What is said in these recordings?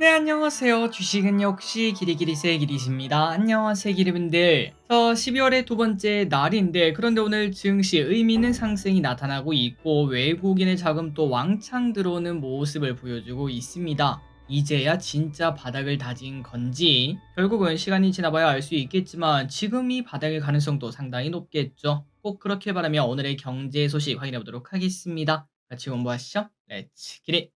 네, 안녕하세요. 주식은 역시 기리기리세 기리십니다. 안녕하세요, 기리분들. 12월의 두 번째 날인데, 그런데 오늘 증시 의미 있는 상승이 나타나고 있고, 외국인의 자금도 왕창 들어오는 모습을 보여주고 있습니다. 이제야 진짜 바닥을 다진 건지, 결국은 시간이 지나봐야 알 수 있겠지만, 지금 이 바닥일 가능성도 상당히 높겠죠. 꼭 그렇게 바라며 오늘의 경제 소식 확인해 보도록 하겠습니다. 같이 공부하시죠. 렛츠 기릿!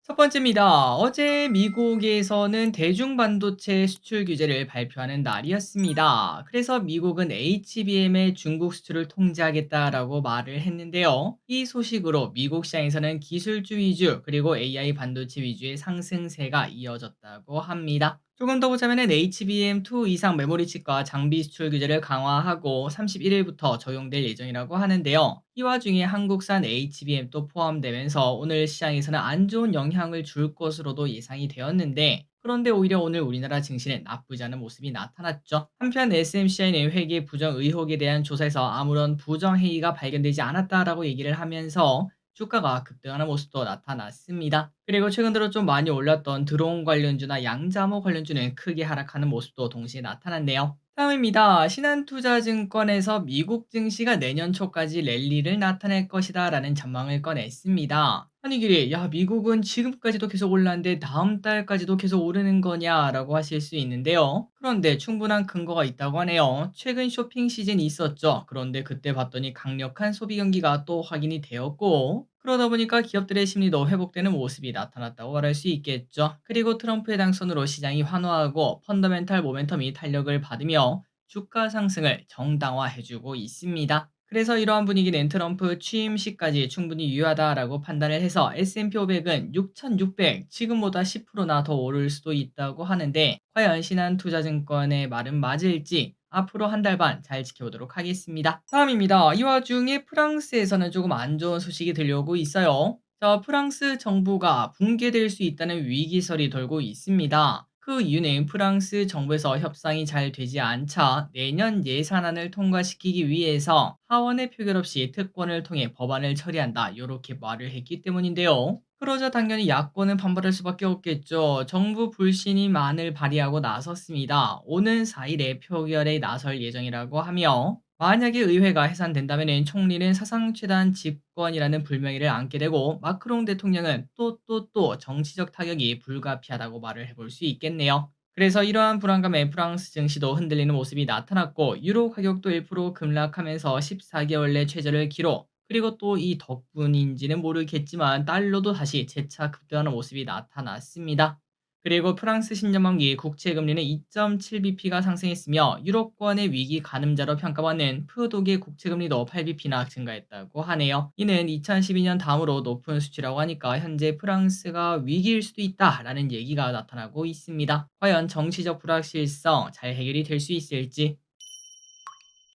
첫 번째입니다. 어제 미국에서는 대중반도체 수출 규제를 발표하는 날이었습니다. 그래서 미국은 HBM의 중국 수출을 통제하겠다라고 말을 했는데요. 이 소식으로 미국 시장에서는 기술주 위주 그리고 AI 반도체 위주의 상승세가 이어졌다고 합니다. 조금 더 보자면은 HBM2 이상 메모리 칩과 장비 수출 규제를 강화하고 31일부터 적용될 예정이라고 하는데요. 이 와중에 한국산 HBM도 포함되면서 오늘 시장에서는 안 좋은 영향을 줄 것으로도 예상이 되었는데, 그런데 오히려 오늘 우리나라 증시는 나쁘지 않은 모습이 나타났죠. 한편 SMCI는 회계 부정 의혹에 대한 조사에서 아무런 부정 행위가 발견되지 않았다라고 얘기를 하면서 주가가 급등하는 모습도 나타났습니다. 그리고 최근 들어 좀 많이 올랐던 드론 관련주나 양자모 관련주는 크게 하락하는 모습도 동시에 나타났네요. 다음입니다. 신한투자증권에서 미국 증시가 내년 초까지 랠리를 나타낼 것이다 라는 전망을 꺼냈습니다. 아니 길이 야 미국은 지금까지도 계속 올랐는데 다음 달까지도 계속 오르는 거냐 라고 하실 수 있는데요. 그런데 충분한 근거가 있다고 하네요. 최근 쇼핑 시즌이 있었죠. 그런데 그때 봤더니 강력한 소비 경기가 또 확인이 되었고, 그러다 보니까 기업들의 심리도 회복되는 모습이 나타났다고 말할 수 있겠죠. 그리고 트럼프의 당선으로 시장이 환호하고 펀더멘탈 모멘텀이 탄력을 받으며 주가 상승을 정당화해주고 있습니다. 그래서 이러한 분위기는 트럼프 취임시까지 충분히 유효하다라고 판단을 해서 S&P 500은 6,600, 지금보다 10%나 더 오를 수도 있다고 하는데, 과연 신한투자증권의 말은 맞을지 앞으로 한 달 반 잘 지켜보도록 하겠습니다. 다음입니다. 이 와중에 프랑스에서는 조금 안 좋은 소식이 들려오고 있어요. 프랑스 정부가 붕괴될 수 있다는 위기설이 돌고 있습니다. 그 이유는 프랑스 정부에서 협상이 잘 되지 않자 내년 예산안을 통과시키기 위해서 하원의 표결 없이 특권을 통해 법안을 처리한다, 이렇게 말을 했기 때문인데요. 그러자 당연히 야권은 반발할 수밖에 없겠죠. 정부 불신임안을 발의하고 나섰습니다. 오는 4일에 표결에 나설 예정이라고 하며, 만약에 의회가 해산된다면 총리는 사상 최단 집권이라는 불명예를 안게 되고, 마크롱 대통령은 또 정치적 타격이 불가피하다고 말을 해볼 수 있겠네요. 그래서 이러한 불안감에 프랑스 증시도 흔들리는 모습이 나타났고, 유로 가격도 1% 급락하면서 14개월 내 최저를 기록, 그리고 또 이 덕분인지는 모르겠지만 달러도 다시 재차 급등하는 모습이 나타났습니다. 그리고 프랑스 10년만기 국채금리는 2.7bp가 상승했으며 유로권의 위기 가늠자로 평가받는 푸독의 국채금리도 8bp나 증가했다고 하네요. 이는 2012년 다음으로 높은 수치라고 하니까 현재 프랑스가 위기일 수도 있다라는 얘기가 나타나고 있습니다. 과연 정치적 불확실성 잘 해결이 될 수 있을지.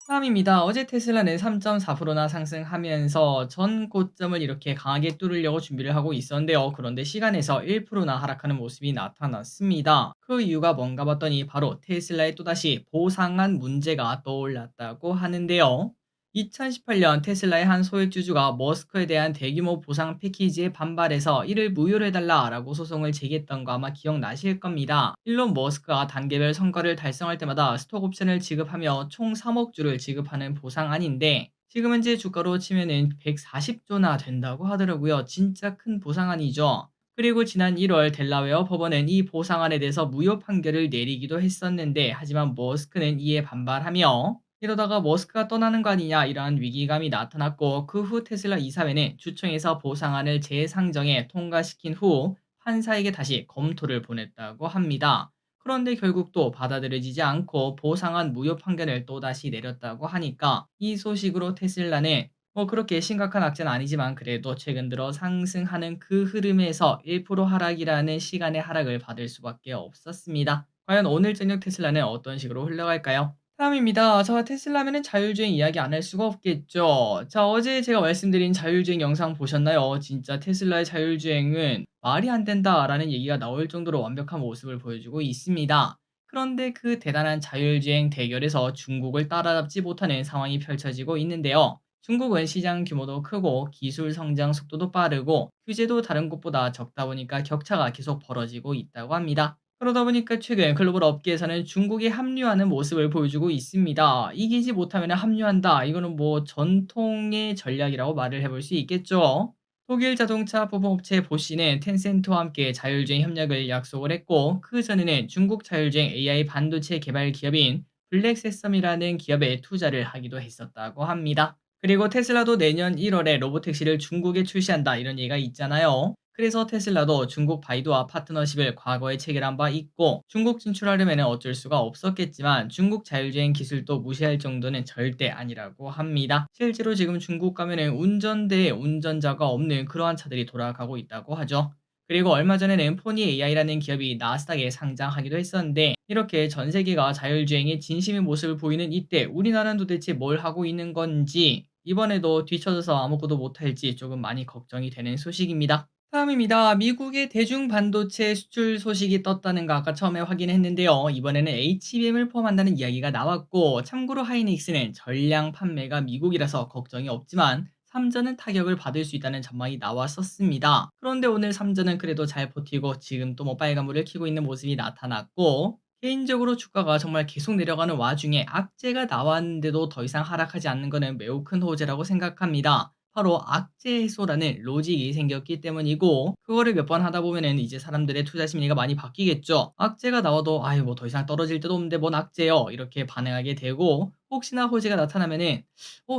다음입니다. 어제 테슬라는 3.4%나 상승하면서 전 고점을 이렇게 강하게 뚫으려고 준비를 하고 있었는데요. 그런데 시간에서 1%나 하락하는 모습이 나타났습니다. 그 이유가 뭔가 봤더니 바로 테슬라의 또다시 보상안 문제가 떠올랐다고 하는데요. 2018년 테슬라의 한 소액주주가 머스크에 대한 대규모 보상 패키지에 반발해서 이를 무효로 해달라라고 소송을 제기했던 거 아마 기억나실 겁니다. 일론 머스크가 단계별 성과를 달성할 때마다 스톡 옵션을 지급하며 총 3억 주를 지급하는 보상안인데, 지금 현재 주가로 치면은 140조나 된다고 하더라고요. 진짜 큰 보상안이죠. 그리고 지난 1월 델라웨어 법원은 이 보상안에 대해서 무효 판결을 내리기도 했었는데, 하지만 머스크는 이에 반발하며, 이러다가 머스크가 떠나는 거 아니냐 이러한 위기감이 나타났고, 그 후 테슬라 이사회는 주총에서 보상안을 재상정해 통과시킨 후 판사에게 다시 검토를 보냈다고 합니다. 그런데 결국 또 받아들여지지 않고 보상안 무효 판결을 또다시 내렸다고 하니까, 이 소식으로 테슬라는 뭐 그렇게 심각한 악재는 아니지만 그래도 최근 들어 상승하는 그 흐름에서 1% 하락이라는 시간의 하락을 받을 수밖에 없었습니다. 과연 오늘 저녁 테슬라는 어떤 식으로 흘러갈까요? 다음입니다. 테슬라면은 자율주행 이야기 안 할 수가 없겠죠. 어제 제가 말씀드린 자율주행 영상 보셨나요? 진짜 테슬라의 자율주행은 말이 안 된다라는 얘기가 나올 정도로 완벽한 모습을 보여주고 있습니다. 그런데 그 대단한 자율주행 대결에서 중국을 따라잡지 못하는 상황이 펼쳐지고 있는데요. 중국은 시장 규모도 크고 기술 성장 속도도 빠르고 규제도 다른 곳보다 적다 보니까 격차가 계속 벌어지고 있다고 합니다. 그러다 보니까 최근 글로벌 업계에서는 중국이 합류하는 모습을 보여주고 있습니다. 이기지 못하면 합류한다. 이거는 뭐 전통의 전략이라고 말을 해볼 수 있겠죠. 독일 자동차 부품업체 보쉬는 텐센트와 함께 자율주행 협력을 약속을 했고, 그 전에는 중국 자율주행 AI 반도체 개발 기업인 블랙세섬이라는 기업에 투자를 하기도 했었다고 합니다. 그리고 테슬라도 내년 1월에 로보택시를 중국에 출시한다, 이런 얘기가 있잖아요. 그래서 테슬라도 중국 바이두와 파트너십을 과거에 체결한 바 있고, 중국 진출하려면 어쩔 수가 없었겠지만 중국 자율주행 기술도 무시할 정도는 절대 아니라고 합니다. 실제로 지금 중국 가면은 운전대에 운전자가 없는 그러한 차들이 돌아가고 있다고 하죠. 그리고 얼마 전에는 포니 AI라는 기업이 나스닥에 상장하기도 했었는데, 이렇게 전 세계가 자율주행에 진심의 모습을 보이는 이때 우리나라는 도대체 뭘 하고 있는 건지, 이번에도 뒤처져서 아무것도 못할지 조금 많이 걱정이 되는 소식입니다. 다음입니다. 미국의 대중 반도체 수출 소식이 떴다는 거 아까 처음에 확인했는데요. 이번에는 HBM을 포함한다는 이야기가 나왔고, 참고로 하이닉스는 전량 판매가 미국이라서 걱정이 없지만 삼전은 타격을 받을 수 있다는 전망이 나왔었습니다. 그런데 오늘 삼전은 그래도 잘 버티고 지금 또 뭐 빨간불을 켜고 있는 모습이 나타났고, 개인적으로 주가가 정말 계속 내려가는 와중에 악재가 나왔는데도 더 이상 하락하지 않는 것은 매우 큰 호재라고 생각합니다. 바로 악재 해소라는 로직이 생겼기 때문이고, 그거를 몇 번 하다 보면은 이제 사람들의 투자 심리가 많이 바뀌겠죠. 악재가 나와도 아유 뭐 더 이상 떨어질 데도 없는데 뭔 악재요, 이렇게 반응하게 되고, 혹시나 호재가 나타나면은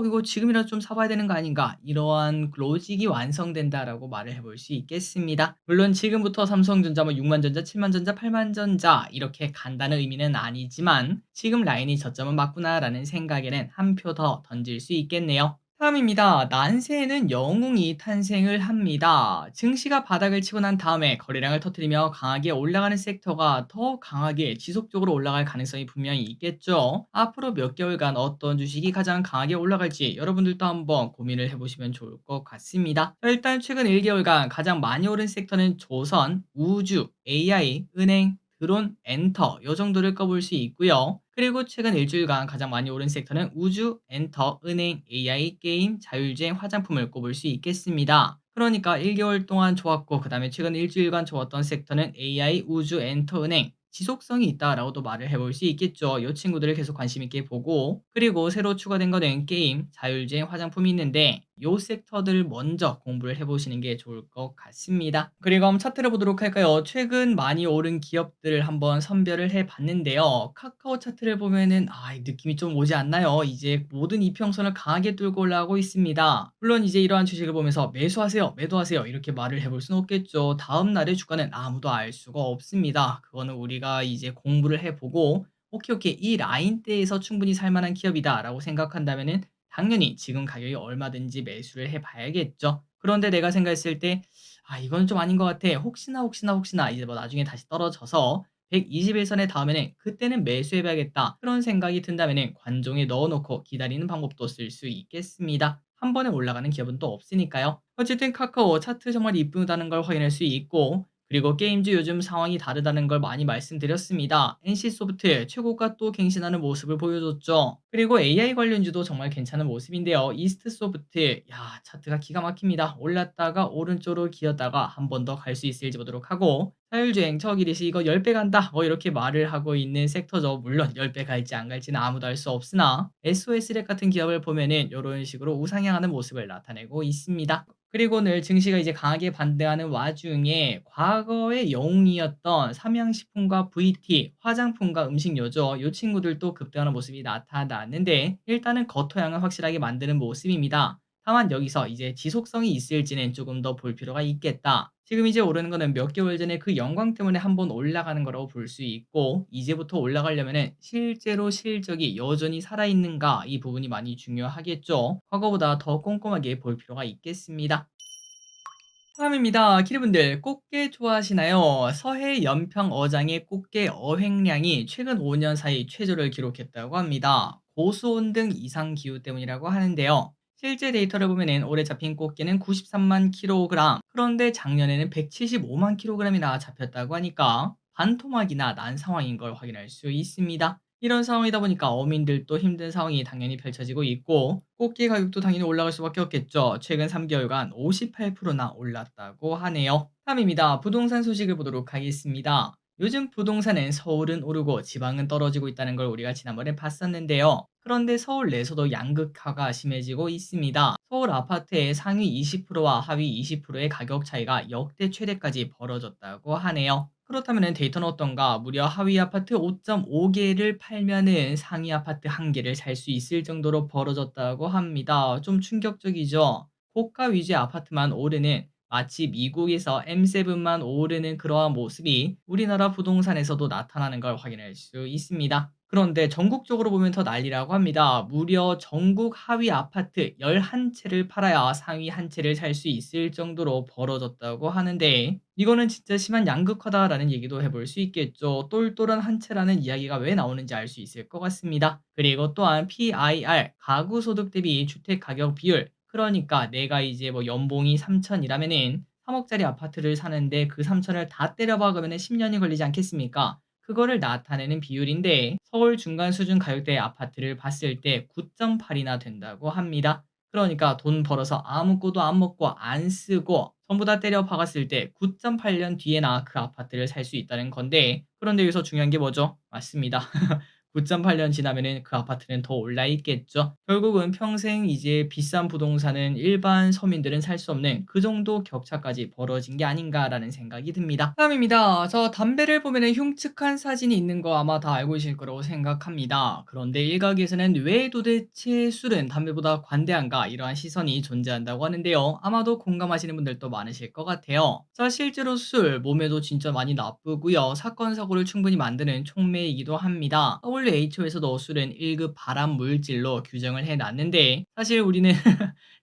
이거 지금이라도 좀 사봐야 되는 거 아닌가, 이러한 로직이 완성된다라고 말을 해볼 수 있겠습니다. 물론 지금부터 삼성전자 뭐 6만전자, 7만전자, 8만전자 이렇게 간다는 의미는 아니지만, 지금 라인이 저점은 맞구나라는 생각에는 한 표 더 던질 수 있겠네요. 다음입니다. 난세에는 영웅이 탄생을 합니다. 증시가 바닥을 치고 난 다음에 거래량을 터뜨리며 강하게 올라가는 섹터가 더 강하게 지속적으로 올라갈 가능성이 분명히 있겠죠. 앞으로 몇 개월간 어떤 주식이 가장 강하게 올라갈지 여러분들도 한번 고민을 해보시면 좋을 것 같습니다. 일단 최근 1개월간 가장 많이 오른 섹터는 조선, 우주, AI, 은행, 드론, 엔터 요 정도를 꼽을 수 있고요. 그리고 최근 일주일간 가장 많이 오른 섹터는 우주, 엔터, 은행, AI, 게임, 자율주행, 화장품을 꼽을 수 있겠습니다. 그러니까 1개월 동안 좋았고, 그 다음에 최근 일주일간 좋았던 섹터는 AI, 우주, 엔터, 은행, 지속성이 있다라고도 말을 해볼 수 있겠죠. 이 친구들을 계속 관심 있게 보고, 그리고 새로 추가된 거는 게임, 자율주행, 화장품이 있는데 요 섹터들 먼저 공부를 해보시는 게 좋을 것 같습니다. 그리고 한번 차트를 보도록 할까요? 최근 많이 오른 기업들을 한번 선별을 해봤는데요. 카카오 차트를 보면은 이 느낌이 좀 오지 않나요? 이제 모든 이평선을 강하게 뚫고 올라가고 있습니다. 물론 이제 이러한 주식을 보면서 매수하세요, 매도하세요 이렇게 말을 해볼 수는 없겠죠. 다음 날의 주가는 아무도 알 수가 없습니다. 그거는 우리가 이제 공부를 해보고, 오케이 오케이 이 라인대에서 충분히 살만한 기업이다라고 생각한다면은 당연히 지금 가격이 얼마든지 매수를 해 봐야겠죠. 그런데 내가 생각했을 때 이건 좀 아닌 것 같아. 혹시나 이제 뭐 나중에 다시 떨어져서 121선에 닿으면은 그때는 매수해 봐야겠다, 그런 생각이 든다면은 관종에 넣어 놓고 기다리는 방법도 쓸 수 있겠습니다. 한 번에 올라가는 기업은 또 없으니까요. 어쨌든 카카오 차트 정말 이쁘다는 걸 확인할 수 있고, 그리고 게임주 요즘 상황이 다르다는 걸 많이 말씀드렸습니다. NC소프트 최고가 또 갱신하는 모습을 보여줬죠. 그리고 AI 관련주도 정말 괜찮은 모습인데요. 이스트소프트, 차트가 기가 막힙니다. 올랐다가 오른쪽으로 기었다가 한 번 더 갈 수 있을지 보도록 하고, 자율주행 저기리시 이거 10배 간다 뭐 이렇게 말을 하고 있는 섹터죠. 물론 10배 갈지 안 갈지는 아무도 알 수 없으나 SOS랩 같은 기업을 보면은 이런 식으로 우상향하는 모습을 나타내고 있습니다. 그리고 오늘 증시가 이제 강하게 반등하는 와중에 과거의 영웅이었던 삼양식품과 VT, 화장품과 음식료죠. 이 친구들도 급등하는 모습이 나타났는데, 일단은 겉토양은 확실하게 만드는 모습입니다. 다만 여기서 이제 지속성이 있을지는 조금 더 볼 필요가 있겠다. 지금 이제 오르는 거는 몇 개월 전에 그 영광 때문에 한번 올라가는 거라고 볼 수 있고, 이제부터 올라가려면은 실제로 실적이 여전히 살아있는가, 이 부분이 많이 중요하겠죠. 과거보다 더 꼼꼼하게 볼 필요가 있겠습니다. 다음입니다. 키리분들 꽃게 좋아하시나요? 서해 연평 어장의 꽃게 어획량이 최근 5년 사이 최저를 기록했다고 합니다. 고수온 등 이상 기후 때문이라고 하는데요. 실제 데이터를 보면 올해 잡힌 꽃게는 93만 kg, 그런데 작년에는 175만 kg이나 잡혔다고 하니까 반토막이나 난 상황인 걸 확인할 수 있습니다. 이런 상황이다 보니까 어민들도 힘든 상황이 당연히 펼쳐지고 있고 꽃게 가격도 당연히 올라갈 수밖에 없겠죠. 최근 3개월간 58%나 올랐다고 하네요. 다음입니다. 부동산 소식을 보도록 하겠습니다. 요즘 부동산은 서울은 오르고 지방은 떨어지고 있다는 걸 우리가 지난번에 봤었는데요. 그런데 서울 내에서도 양극화가 심해지고 있습니다. 서울 아파트의 상위 20%와 하위 20%의 가격 차이가 역대 최대까지 벌어졌다고 하네요. 그렇다면 데이터는 어떤가? 무려 하위 아파트 5.5개를 팔면은 상위 아파트 1개를 살 수 있을 정도로 벌어졌다고 합니다. 좀 충격적이죠? 고가 위주의 아파트만 오르는 마치 미국에서 M7만 오르는 그러한 모습이 우리나라 부동산에서도 나타나는 걸 확인할 수 있습니다. 그런데 전국적으로 보면 더 난리라고 합니다. 무려 전국 하위 아파트 11채를 팔아야 상위 한 채를 살 수 있을 정도로 벌어졌다고 하는데 이거는 진짜 심한 양극화다라는 얘기도 해볼 수 있겠죠. 똘똘한 한 채라는 이야기가 왜 나오는지 알 수 있을 것 같습니다. 그리고 또한 PIR, 가구 소득 대비 주택 가격 비율. 그러니까 내가 이제 뭐 연봉이 3천이라면은 3억짜리 아파트를 사는데 그 3천을 다 때려 박으면 10년이 걸리지 않겠습니까? 그거를 나타내는 비율인데 서울 중간 수준 가격대의 아파트를 봤을 때 9.8이나 된다고 합니다. 그러니까 돈 벌어서 아무것도 안 먹고 안 쓰고 전부 다 때려 박았을 때 9.8년 뒤에나 그 아파트를 살 수 있다는 건데 그런데 여기서 중요한 게 뭐죠? 맞습니다. 9.8년 지나면은 그 아파트는 더 올라 있겠죠. 결국은 평생 이제 비싼 부동산은 일반 서민들은 살 수 없는 그 정도 격차까지 벌어진 게 아닌가라는 생각이 듭니다. 다음입니다. 저 담배를 보면은 흉측한 사진이 있는 거 아마 다 알고 계실 거라고 생각합니다. 그런데 일각에서는 왜 도대체 술은 담배보다 관대한가 이러한 시선이 존재한다고 하는데요. 아마도 공감하시는 분들도 많으실 것 같아요. 자, 실제로 술 몸에도 진짜 많이 나쁘고요. 사건 사고를 충분히 만드는 촉매이기도 합니다. WHO에서도 술은 1급 발암 물질로 규정을 해놨는데 사실 우리는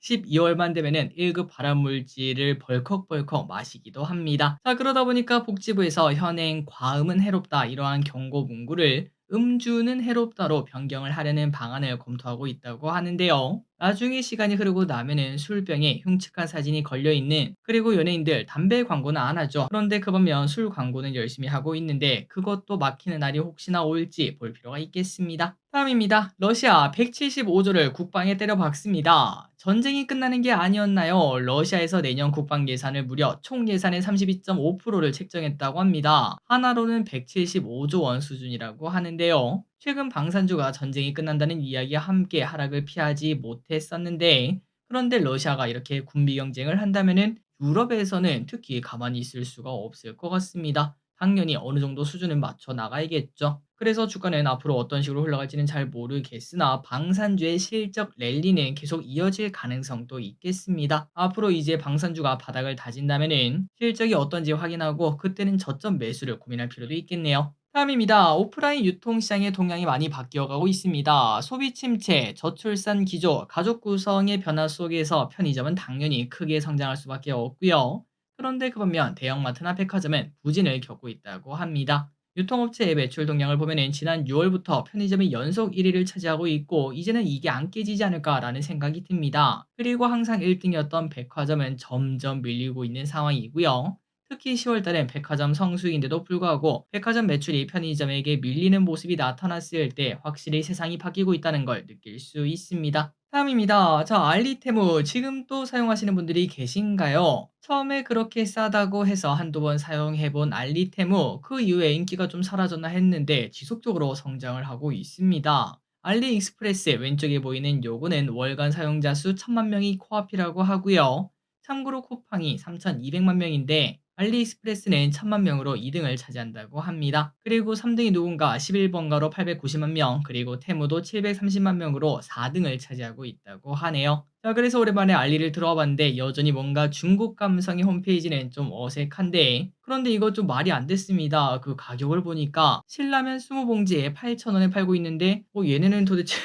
12월만 되면은 1급 발암 물질을 벌컥벌컥 마시기도 합니다. 자, 그러다 보니까 복지부에서 현행 과음은 해롭다 이러한 경고 문구를 음주는 해롭다로 변경을 하려는 방안을 검토하고 있다고 하는데요. 나중에 시간이 흐르고 나면은 술병에 흉측한 사진이 걸려 있는 그리고 연예인들 담배 광고는 안 하죠. 그런데 그 반면 술 광고는 열심히 하고 있는데 그것도 막히는 날이 혹시나 올지 볼 필요가 있겠습니다. 다음입니다. 러시아 175조를 국방에 때려 박습니다. 전쟁이 끝나는 게 아니었나요? 러시아에서 내년 국방 예산을 무려 총 예산의 32.5%를 책정했다고 합니다. 하나로는 175조 원 수준이라고 하는데요. 최근 방산주가 전쟁이 끝난다는 이야기와 함께 하락을 피하지 못했었는데 그런데 러시아가 이렇게 군비 경쟁을 한다면은 유럽에서는 특히 가만히 있을 수가 없을 것 같습니다. 당연히 어느 정도 수준을 맞춰 나가야겠죠. 그래서 주가는 앞으로 어떤 식으로 흘러갈지는 잘 모르겠으나 방산주의 실적 랠리는 계속 이어질 가능성도 있겠습니다. 앞으로 이제 방산주가 바닥을 다진다면은 실적이 어떤지 확인하고 그때는 저점 매수를 고민할 필요도 있겠네요. 다음입니다. 오프라인 유통시장의 동향이 많이 바뀌어가고 있습니다. 소비 침체, 저출산 기조, 가족 구성의 변화 속에서 편의점은 당연히 크게 성장할 수밖에 없고요. 그런데 그 반면 대형마트나 백화점은 부진을 겪고 있다고 합니다. 유통업체의 매출 동향을 보면은 지난 6월부터 편의점이 연속 1위를 차지하고 있고 이제는 이게 안 깨지지 않을까라는 생각이 듭니다. 그리고 항상 1등이었던 백화점은 점점 밀리고 있는 상황이고요. 특히 10월 달엔 백화점 성수기인데도 불구하고 백화점 매출이 편의점에게 밀리는 모습이 나타났을 때 확실히 세상이 바뀌고 있다는 걸 느낄 수 있습니다. 다음입니다. 자, 알리테무 지금 또 사용하시는 분들이 계신가요? 처음에 그렇게 싸다고 해서 한두 번 사용해 본 알리테무 그 이후에 인기가 좀 사라졌나 했는데 지속적으로 성장을 하고 있습니다. 알리익스프레스 왼쪽에 보이는 요거는 월간 사용자 수 1000만 명이 코앞이라고 하고요. 참고로 쿠팡이 3200만 명인데 알리익스프레스는 1000만 명으로 2등을 차지한다고 합니다. 그리고 3등이 누군가 11번가로 890만 명, 그리고 테무도 730만 명으로 4등을 차지하고 있다고 하네요. 자, 그래서 오랜만에 알리를 들어와 봤는데 여전히 뭔가 중국 감성의 홈페이지는 좀 어색한데 그런데 이거 좀 말이 안 됐습니다. 그 가격을 보니까 신라면 20봉지에 8,000원에 팔고 있는데 얘네는 도대체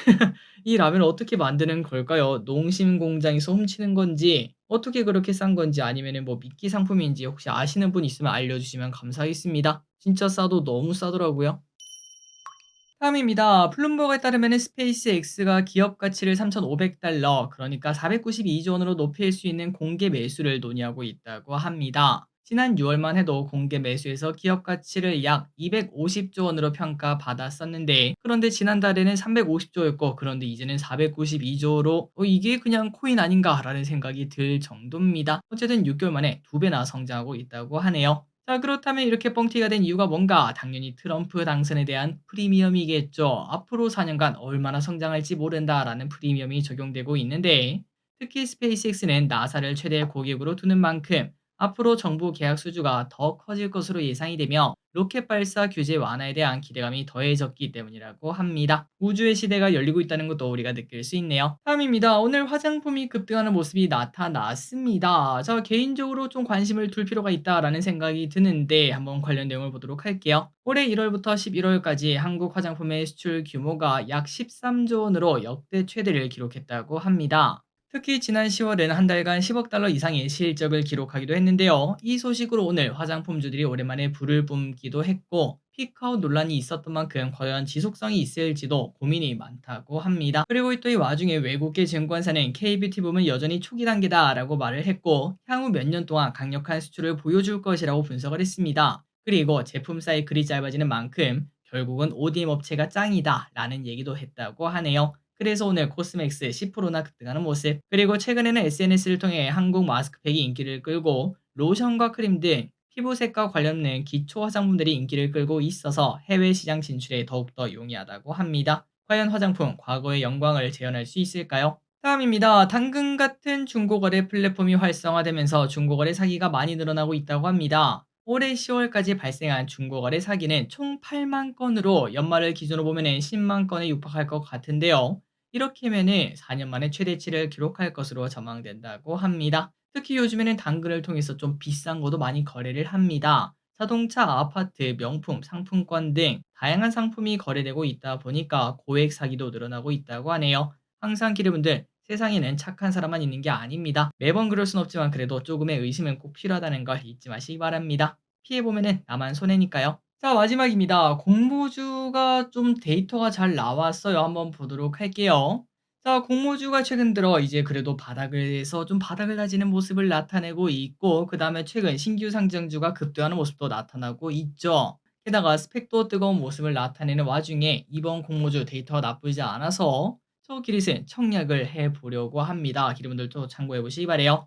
이 라면을 어떻게 만드는 걸까요? 농심 공장에서 훔치는 건지 어떻게 그렇게 싼 건지 아니면은 뭐 미끼 상품인지 혹시 아시는 분 있으면 알려주시면 감사하겠습니다. 진짜 싸도 너무 싸더라고요. 다음입니다. 플룸버그에 따르면 스페이스X가 기업 가치를 3,500달러, 그러니까 492조 원으로 높일 수 있는 공개 매수를 논의하고 있다고 합니다. 지난 6월만 해도 공개 매수에서 기업 가치를 약 250조 원으로 평가받았었는데 그런데 지난달에는 350조였고 그런데 이제는 492조로 이게 그냥 코인 아닌가라는 생각이 들 정도입니다. 어쨌든 6개월 만에 2배나 성장하고 있다고 하네요. 자, 그렇다면 이렇게 뻥튀기가 된 이유가 뭔가? 당연히 트럼프 당선에 대한 프리미엄이겠죠. 앞으로 4년간 얼마나 성장할지 모른다라는 프리미엄이 적용되고 있는데 특히 스페이스X는 나사를 최대 고객으로 두는 만큼 앞으로 정부 계약 수주가 더 커질 것으로 예상이 되며 로켓 발사 규제 완화에 대한 기대감이 더해졌기 때문이라고 합니다. 우주의 시대가 열리고 있다는 것도 우리가 느낄 수 있네요. 다음입니다. 오늘 화장품이 급등하는 모습이 나타났습니다. 저 개인적으로 좀 관심을 둘 필요가 있다라는 생각이 드는데 한번 관련 내용을 보도록 할게요. 올해 1월부터 11월까지 한국 화장품의 수출 규모가 약 13조 원으로 역대 최대를 기록했다고 합니다. 특히 지난 10월엔 한 달간 10억 달러 이상의 실적을 기록하기도 했는데요. 이 소식으로 오늘 화장품주들이 오랜만에 불을 뿜기도 했고 피크아웃 논란이 있었던 만큼 과연 지속성이 있을지도 고민이 많다고 합니다. 그리고 또 이 와중에 외국계 증권사는 K뷰티 붐은 여전히 초기 단계다라고 말을 했고 향후 몇 년 동안 강력한 수출을 보여줄 것이라고 분석을 했습니다. 그리고 제품 사이클이 짧아지는 만큼 결국은 ODM 업체가 짱이다 라는 얘기도 했다고 하네요. 그래서 오늘 코스맥스 10%나 급등하는 모습, 그리고 최근에는 SNS를 통해 한국 마스크팩이 인기를 끌고 로션과 크림 등 피부색과 관련된 기초 화장품들이 인기를 끌고 있어서 해외 시장 진출에 더욱더 용이하다고 합니다. 과연 화장품 과거의 영광을 재현할 수 있을까요? 다음입니다. 당근 같은 중고거래 플랫폼이 활성화되면서 중고거래 사기가 많이 늘어나고 있다고 합니다. 올해 10월까지 발생한 중고거래 사기는 총 8만 건으로 연말을 기준으로 보면 10만 건에 육박할 것 같은데요. 이렇게면은 4년 만에 최대치를 기록할 것으로 전망된다고 합니다. 특히 요즘에는 당근을 통해서 좀 비싼 것도 많이 거래를 합니다. 자동차, 아파트, 명품, 상품권 등 다양한 상품이 거래되고 있다 보니까 고액 사기도 늘어나고 있다고 하네요. 항상 기르분들, 세상에는 착한 사람만 있는 게 아닙니다. 매번 그럴 순 없지만 그래도 조금의 의심은 꼭 필요하다는 걸 잊지 마시기 바랍니다. 피해보면은 나만 손해니까요. 자, 마지막입니다. 공모주가 좀 데이터가 잘 나왔어요. 한번 보도록 할게요. 자, 공모주가 최근 들어 이제 그래도 바닥에서 좀 바닥을 다지는 모습을 나타내고 있고, 그 다음에 최근 신규 상장주가 급등하는 모습도 나타나고 있죠. 게다가 스펙도 뜨거운 모습을 나타내는 와중에 이번 공모주 데이터가 나쁘지 않아서 저 기릿은 청약을 해보려고 합니다. 기르분들도 참고해보시기 바래요.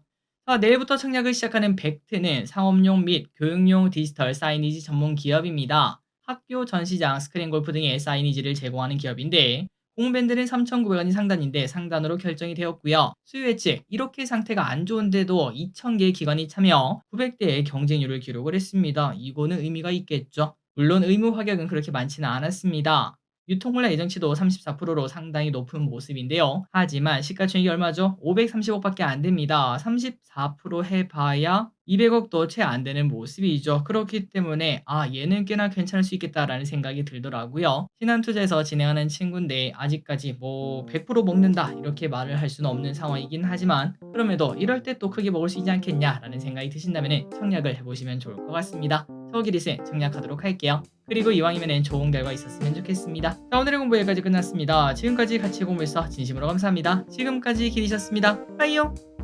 내일부터 청약을 시작하는 벡트는 상업용 및 교육용 디지털 사이니지 전문 기업입니다. 학교, 전시장, 스크린 골프 등의 사이니지를 제공하는 기업인데 공밴드는 3,900원이 상단인데 상단으로 결정이 되었고요. 수요 예측, 이렇게 상태가 안 좋은데도 2,000개의 기관이 참여 900대의 경쟁률을 기록을 했습니다. 이거는 의미가 있겠죠. 물론 의무 확약은 그렇게 많지는 않았습니다. 유통물량 예정치도 34%로 상당히 높은 모습인데요. 하지만 시가총액이 얼마죠? 530억밖에 안 됩니다. 34% 해봐야 200억도 채 안 되는 모습이죠. 그렇기 때문에 얘는 꽤나 괜찮을 수 있겠다라는 생각이 들더라고요. 신한투자에서 진행하는 친구인데 아직까지 뭐 100% 먹는다 이렇게 말을 할 수는 없는 상황이긴 하지만 그럼에도 이럴 때 또 크게 먹을 수 있지 않겠냐라는 생각이 드신다면 청약을 해보시면 좋을 것 같습니다. 저기릿은 청약하도록 할게요. 그리고 이왕이면 좋은 결과 있었으면 좋겠습니다. 자, 오늘의 공부 여기까지 끝났습니다. 지금까지 같이 공부해서 진심으로 감사합니다. 지금까지 기리셨습니다. 빠이요.